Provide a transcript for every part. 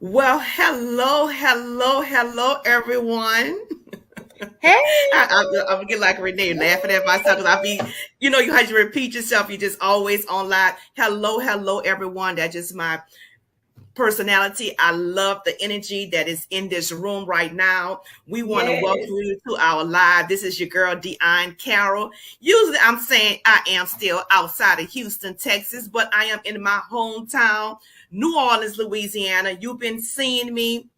Well, hello, everyone. Hey, I'm getting like Renee laughing at myself because you how you repeat yourself. You just always on live. Hello, everyone. That's just my personality. I love the energy that is in this room right now. We want to welcome yes. you to our live. This is your girl, Deon Carroll. Usually I'm saying I am still outside of Houston, Texas, but I am in my hometown, New Orleans, Louisiana. You've been seeing me.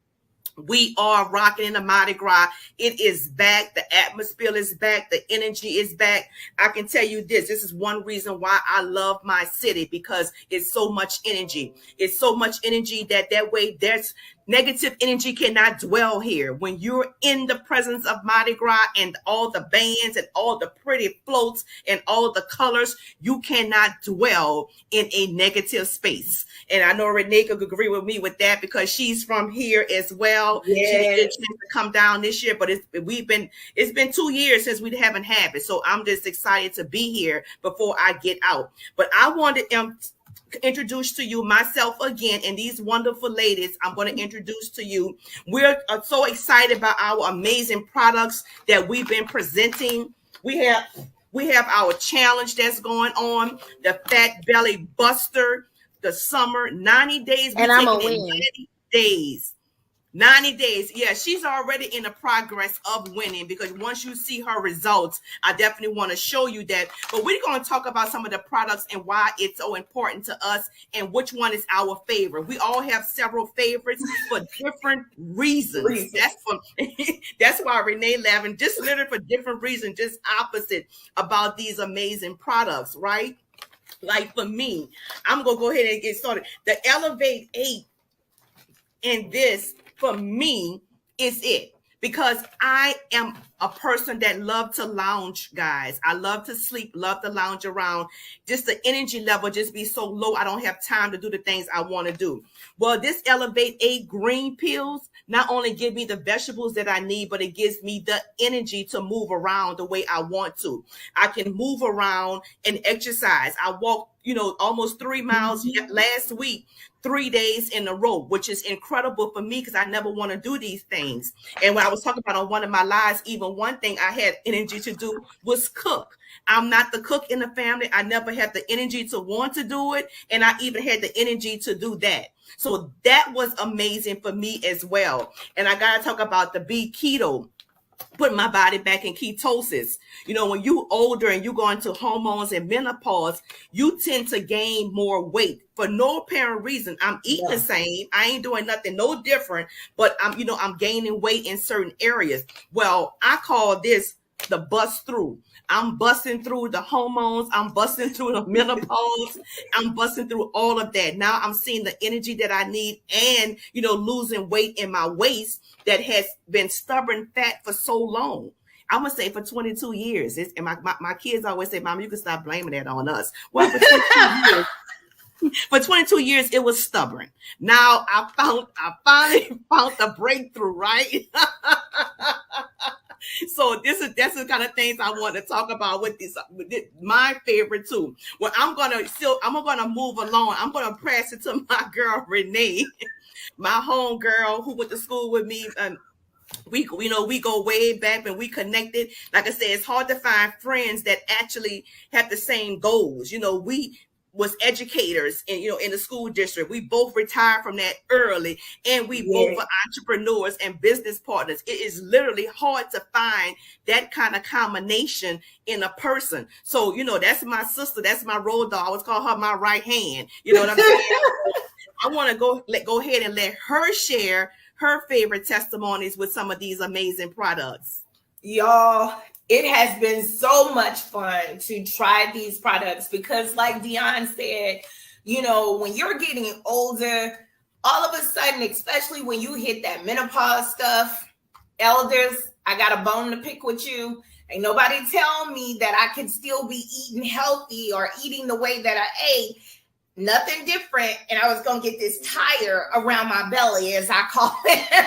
We are rocking in the Mardi Gras. It is back. The atmosphere is back. The energy is back. I can tell you this. This is one reason why I love my city because it's so much energy. It's so much energy that way there's negative energy cannot dwell here. When you're in the presence of Mardi Gras and all the bands and all the pretty floats and all the colors, you cannot dwell in a negative space. And I know Renee could agree with me with that because she's from here as well. She didn't get a Yes. chance to come down this year, but it's been 2 years since we haven't had it. So I'm just excited to be here before I get out. But I wanted introduce to you myself again and these wonderful ladies I'm going to introduce to you. We're so excited about our amazing products that we've been presenting. We have our challenge that's going on, the Fat Belly Buster, the summer 90 days. We And I'm taking a it win. 90 days. 90 days. Yeah, she's already in the progress of winning because once you see her results, I definitely want to show you that. But we're going to talk about some of the products and why it's so important to us and which one is our favorite. We all have several favorites for different reasons. Reason. That's why Renee laughing, just literally for different reasons, just opposite about these amazing products, right? Like for me, I'm gonna go ahead and get started. The Elevate 8 in this for me is it because I am a person that love to lounge, guys. I love to sleep, love to lounge around. Just the energy level just be so low. I don't have time to do the things I want to do. Well, this Elevate 8 green pills not only give me the vegetables that I need, but it gives me the energy to move around the way I want to. I can move around and exercise. I walked, almost 3 miles Mhm. last week 3 days in a row, which is incredible for me because I never want to do these things. And when I was talking about on one of my lives, even one thing I had energy to do was cook. I'm not the cook in the family. I never had the energy to want to do it. And I even had the energy to do that. So that was amazing for me as well. And I got to talk about the B keto, putting my body back in ketosis. When you older and you go into hormones and menopause, you tend to gain more weight for no apparent reason. I'm eating the Yeah. same. I ain't doing nothing no different, but I'm gaining weight in certain areas. Well, I call this the bust through. I'm busting through the hormones. I'm busting through the menopause. I'm busting through all of that. Now I'm seeing the energy that I need and, losing weight in my waist that has been stubborn fat for so long. I'm gonna say for 22 years. And my kids always say, "Mom, you can stop blaming that on us." Well, for 22 years, it was stubborn. Now I finally found the breakthrough, right? So that's the kind of things I want to talk about with my favorite too. Well, I'm gonna move along. I'm gonna press it to my girl Renee, my home girl who went to school with me. We go way back and we connected. Like I said, it's hard to find friends that actually have the same goals. We was educators in the school district. We both retired from that early, and we both Yes. are entrepreneurs and business partners. It is literally hard to find that kind of combination in a person. So that's my sister, that's my road dog. I always call her my right hand. You know what I'm saying? I want to go ahead and let her share her favorite testimonies with some of these amazing products. Y'all, it has been so much fun to try these products because, like Dion said, when you're getting older, all of a sudden, especially when you hit that menopause stuff, elders, I got a bone to pick with you. Ain't nobody tell me that I can still be eating healthy or eating the way that I ate. Nothing different. And I was going to get this tire around my belly, as I call it.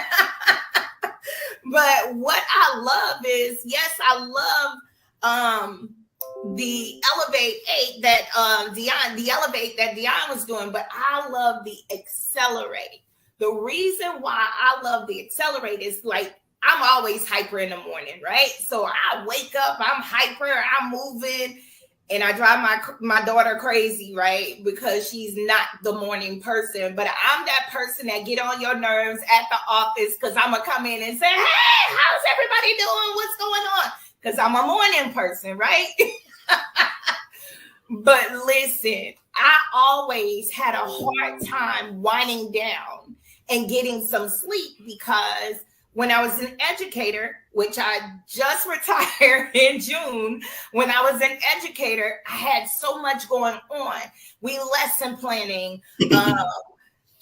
But what I love is, yes, I love the Elevate 8 that the Elevate that Dion was doing, but I love the Accelerate The reason why I love the Accelerate is like, I'm always hyper in the morning, right? So I wake up, I'm hyper, I'm moving, and I drive my daughter crazy, right? Because she's not the morning person. But I'm that person that get on your nerves at the office because I'm going to come in and say, hey, how's everybody doing? What's going on? Because I'm a morning person, right? But listen, I always had a hard time winding down and getting some sleep because when I was an educator, which I just retired in June, when I was an educator, I had so much going on. We lesson planning,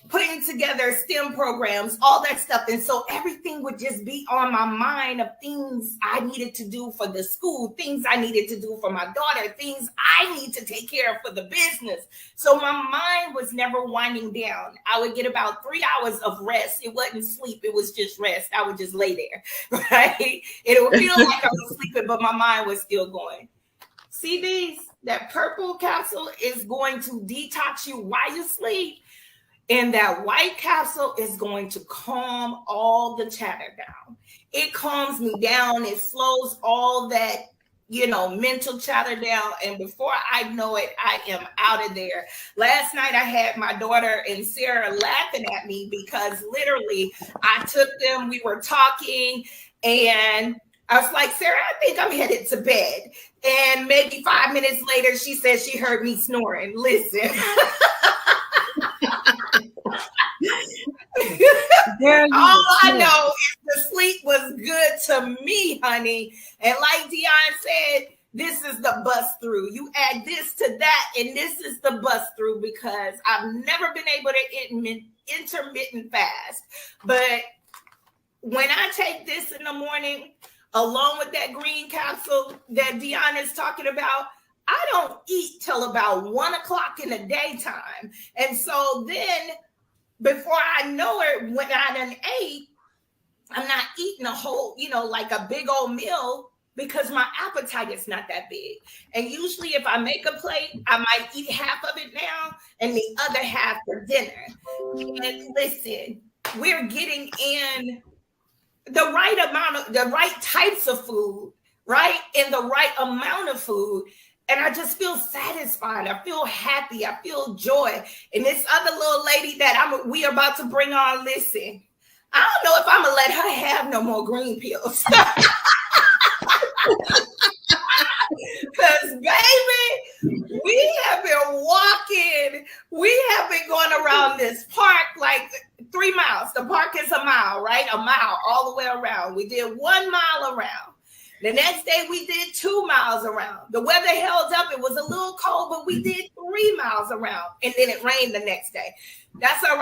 putting together STEM programs, all that stuff. And so everything would just be on my mind of things I needed to do for the school, things I needed to do for my daughter, things I need to take care of for the business. So my mind was never winding down. I would get about 3 hours of rest. It wasn't sleep. It was just rest. I would just lay there, right? It would feel like I was sleeping, but my mind was still going. See these? That purple capsule is going to detox you while you sleep. And that white capsule is going to calm all the chatter down. It calms me down. It slows all that, mental chatter down. And before I know it, I am out of there. Last night, I had my daughter and Sarah laughing at me because literally I took them, we were talking, and I was like, Sarah, I think I'm headed to bed. And maybe 5 minutes later, she said she heard me snoring. Listen. All I know is the sleep was good to me, honey. And like Dion said, this is the bust through. You add this to that, and this is the bust through because I've never been able to intermittent fast. But when I take this in the morning, along with that green capsule that Dion is talking about, I don't eat till about 1 o'clock in the daytime. And so then before I know it, when I done ate, I'm not eating a whole, like a big old meal because my appetite is not that big. And usually if I make a plate, I might eat half of it now and the other half for dinner. And listen, we're getting in the right types of food, right? And the right amount of food. And I just feel satisfied. I feel happy. I feel joy. And this other little lady that we are about to bring on, listen, I don't know if I'm going to let her have no more green pills. Because, baby, we have been walking. We have been going around this park like 3 miles. The park is a mile, right? A mile all the way around. We did 1 mile around. The next day we did 2 miles around. The weather held up. It was a little cold, but we did 3 miles around. And then it rained the next day. That's all right.